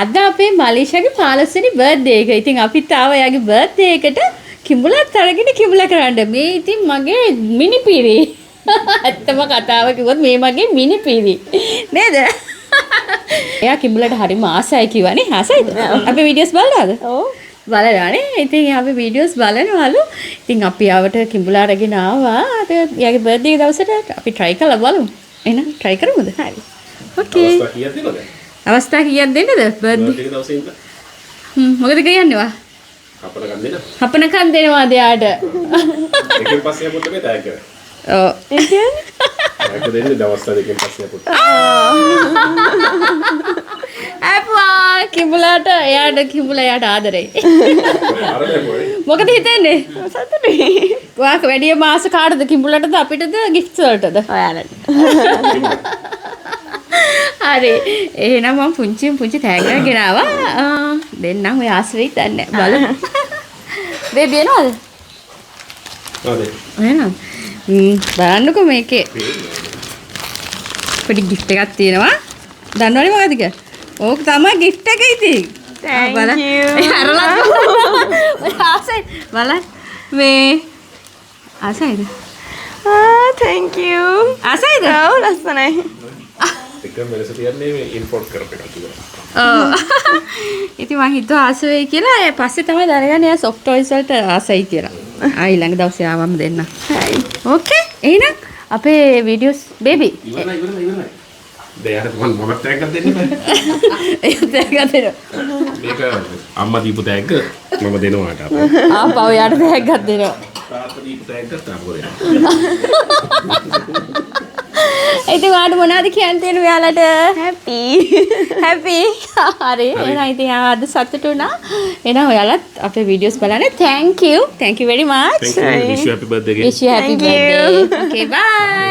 අද අපේ මලීෂාගේ 15 වෙනි බර්ත්ඩේ එක. ඉතින් අපිත් ආවා එයාගේ බර්ත්ඩේ එකට කිඹුලත් අරගෙන කිඹුලා කරන්න. මේ ඉතින් මගේ මිනි පීරි. ඇත්තම කතාව කිව්වොත් මේ මගේ මිනි පීරි. නේද? එයා කිඹුලට හරිම ආසයි කිව්වනේ. ආසයිද? අපේ වීඩියෝස් බලනවද? ඔව්. බලනවානේ. ඉතින් අපි වීඩියෝස් බලනවලු. ඉතින් අපි ආවට කිඹුලා අරගෙන ආවා. අද එයාගේ බර්ත්ඩේ දවසට අපි try කරලා බලමු. එහෙනම් try කරමුද? හරි. ඕකේ. අවස්ථා කීයක් දෙන්නද බර්ත්ඩේ දවසේ ඉඳලා? මොකද කියන්නේ වා? හපනකම් දෙන්න. හපනකම් දෙනවාද යාට? එකෙන් පස්සේ අපුත් මේ ටැග් කරා. ඔව්. ඒ කියන්නේ? ටැග් දෙන්නේ දවස් දෙකකින් පස්සේ අපුත්. අප්පා කිඹුලාට එයාට කිඹුලා එයාට ආදරේ. මොකද හිතන්නේ? සතුටුයි. වාක වැඩි මාස කාටද කිඹුලාටද අපිටද ගිෆ්ට්ස් වලටද? ඔයාලට. හරි එහෙනම් මම පුංචි තෑග්ගක් ගෙනාවා දෙන්නම් ඔය ආස්වෙයි දන්නේ බලමු බේබි එනවද ඔව් එහෙනම් බලන්නකෝ මේකේ පොඩි ගිෆ්ට් එකක් තියෙනවා දන්නවනේ මොකද කියලා ඕක තමයි ගිෆ්ට් එක ඉතින් Thank you. ආසයි බලන්න මේ ආසයිද Thank you. ආසයිද ඔව් ලස්සනයි. එක මෙලෙස තියන්නේ මේ ඉම්පෝට් කරපු එකක් කියලා. ඔව්. ඉතින් මං හිතුවා ආස වෙයි කියලා. ඒ පස්සේ තමයි දැනගන්නේ එයා සොෆ්ට් ටොයිස් වලට ආසයි කියලා. ඊළඟ දවසේ ආවම දෙන්න. හරි. ඕකේ. එහෙනම් අපේ වීඩියෝස් බේබි. ඉවරයි. දෙයාට මම ටැග් එකක් දෙන්න බෑ. ඒක ටැග් එකක් දෙන්න. මේක අම්මා දීපු ටැග් මම දෙනවාට අපෝ. ආපහු යාට ටැග් එකක් දෙනවා. තාත්තා දීපු ටැග් එකක් තාපෝ දෙනවා. ඉතින් වාට මොනවද කියන්න තියෙන්නේ ඔයාලට? Happy. හැපි. හරි. එහෙනම් ඉතින් අද සතුටු වුණා. එහෙනම් ඔයාලත් අපේ වීඩියෝස් බලන්න. Thank you very much. Thank you. Wish you happy birthday again. Wish you happy Thank you. birthday. Okay, bye.